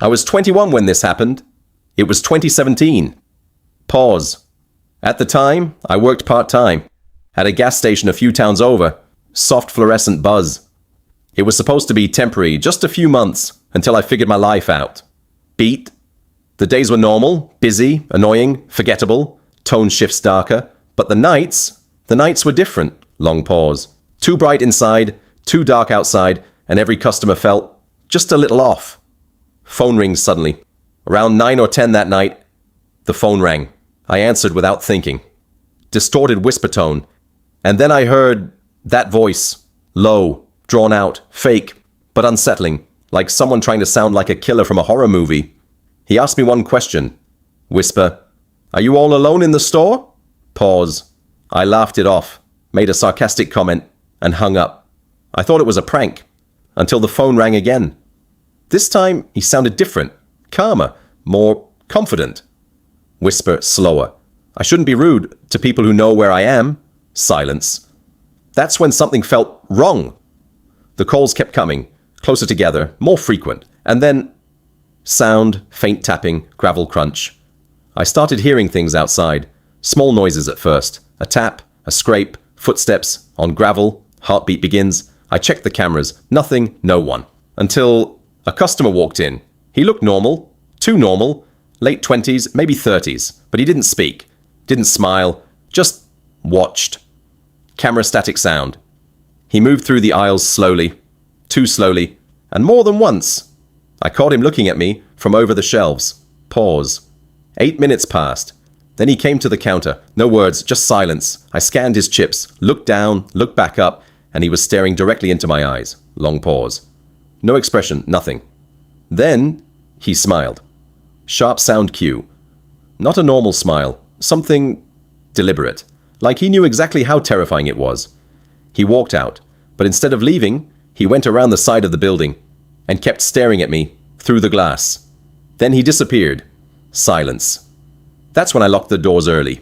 I was 21 when this happened. It was 2017. Pause. At the time, I worked part-time at a gas station a few towns over. Soft fluorescent buzz. It was supposed to be temporary, just a few months, until I figured my life out. Beat. The days were normal, busy, annoying, forgettable. Tone shifts darker. But the nights were different. Long pause. Too bright inside, too dark outside, and every customer felt just a little off. Phone rings suddenly. Around 9 or 10 that night, the phone rang. I answered without thinking. Distorted whisper tone. And then I heard that voice. Low, drawn out, fake, but unsettling, like someone trying to sound like a killer from a horror movie. He asked me one question. Whisper. Are you all alone in the store? Pause. I laughed it off, made a sarcastic comment, and hung up. I thought it was a prank, until the phone rang again. This time, he sounded different, calmer, more confident. Whisper slower. I shouldn't be rude to people who know where I am. Silence. That's when something felt wrong. The calls kept coming, closer together, more frequent, and then sound, faint tapping, gravel crunch. I started hearing things outside, small noises at first, a tap, a scrape, footsteps, on gravel, heartbeat begins. I checked the cameras, nothing, no one. Until a customer walked in. He looked normal, too normal, late 20s, maybe 30s, but he didn't speak, didn't smile, just watched. Camera static sound. He moved through the aisles slowly, too slowly, and more than once. I caught him looking at me from over the shelves. Pause. 8 minutes passed. Then he came to the counter. No words, just silence. I scanned his chips, looked down, looked back up, and he was staring directly into my eyes. Long pause. No expression, nothing. Then he smiled. Sharp sound cue. Not a normal smile, something deliberate, like he knew exactly how terrifying it was. He walked out, but instead of leaving, he went around the side of the building and kept staring at me through the glass. Then he disappeared. Silence. That's when I locked the doors early.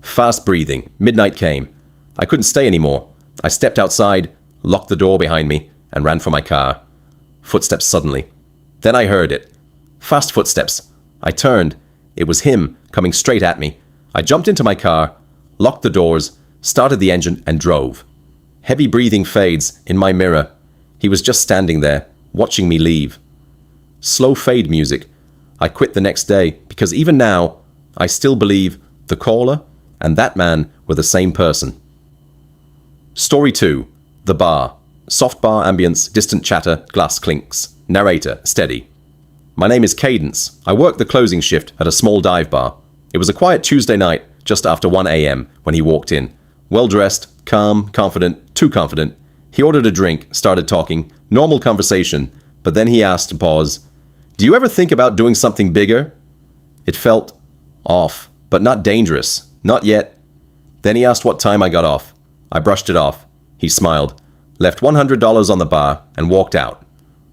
Fast breathing. Midnight came. I couldn't stay anymore. I stepped outside, locked the door behind me, and ran for my car. Footsteps suddenly. Then I heard it. Fast footsteps. I turned. It was him, coming straight at me. I jumped into my car, locked the doors, started the engine, and drove. Heavy breathing fades in my mirror. He was just standing there, watching me leave. Slow fade music. I quit the next day, because even now, I still believe the caller and that man were the same person. Story 2. The bar. Soft bar ambience, distant chatter, glass clinks. Narrator, steady. My name is Cadence. I work the closing shift at a small dive bar. It was a quiet Tuesday night, just after 1 a.m. when he walked in. Well-dressed, calm, confident, too confident. He ordered a drink, started talking, normal conversation, but then he asked, pause, "Do you ever think about doing something bigger?" It felt off, but not dangerous. Not yet. Then he asked what time I got off. I brushed it off. He smiled, left $100 on the bar, and walked out.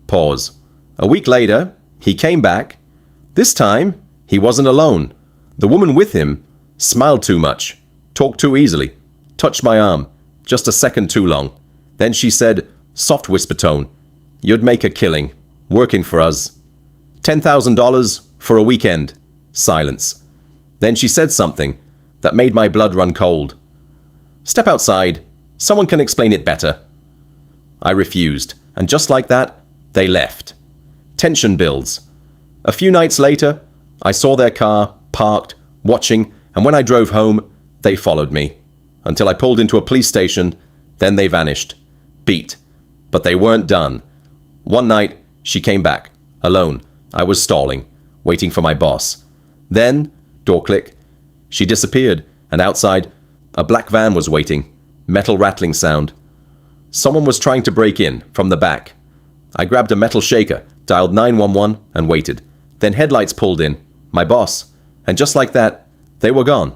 Pause. A week later, he came back. This time, he wasn't alone. The woman with him smiled too much, talked too easily, touched my arm, just a second too long. Then she said, soft whisper tone, "You'd make a killing, working for us. $10,000 for a weekend." Silence. Then she said something that made my blood run cold. "Step outside. Someone can explain it better." I refused, and just like that, they left. Tension builds. A few nights later, I saw their car, parked, watching, and when I drove home, they followed me. Until I pulled into a police station, then they vanished. Beat. But they weren't done. One night, she came back, alone. I was stalling, waiting for my boss. Then, door click, she disappeared, and outside, a black van was waiting. Metal rattling sound. Someone was trying to break in, from the back. I grabbed a metal shaker, dialed 911, and waited. Then headlights pulled in. My boss. And just like that, they were gone.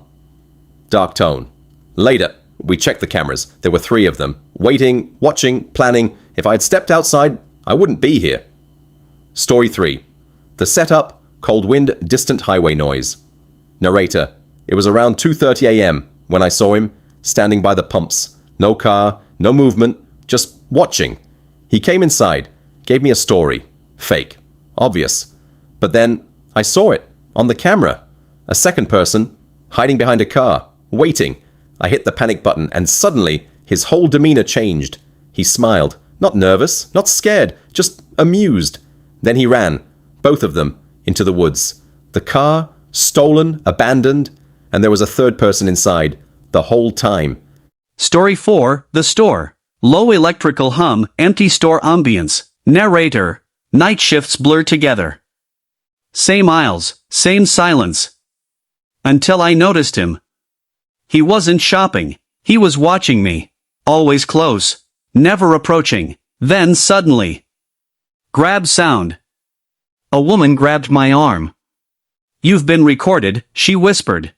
Dark tone. Later, we checked the cameras. There were 3 of them. Waiting, watching, planning. If I had stepped outside, I wouldn't be here. Story 3. The setup, cold wind, distant highway noise. Narrator. It was around 2:30 a.m. when I saw him, standing by the pumps. No car, no movement, just watching. He came inside, gave me a story. Fake. Obvious. But then I saw it on the camera. A second person, hiding behind a car, waiting. I hit the panic button and suddenly his whole demeanor changed. He smiled. Not nervous, not scared, just amused. Then he ran, both of them, into the woods. The car, stolen, abandoned, and there was a third person inside, the whole time. Story 4, The Store. Low electrical hum, empty store ambience. Narrator. Night shifts blur together. Same aisles, same silence. Until I noticed him. He wasn't shopping. He was watching me. Always close. Never approaching. Then suddenly. Grab sound. A woman grabbed my arm. "You've been recorded," she whispered.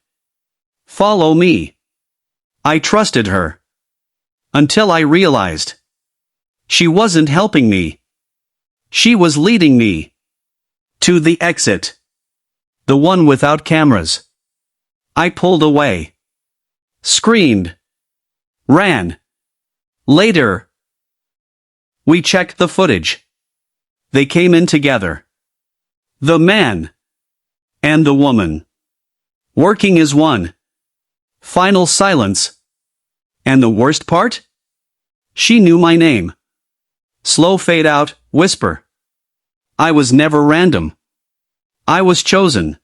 "Follow me." I trusted her. Until I realized. She wasn't helping me. She was leading me. To the exit. The one without cameras. I pulled away. Screamed. Ran. Later. We checked the footage. They came in together. The man. And the woman. Working as one. Final silence. And the worst part? She knew my name. Slow fade out, whisper. I was never random. I was chosen.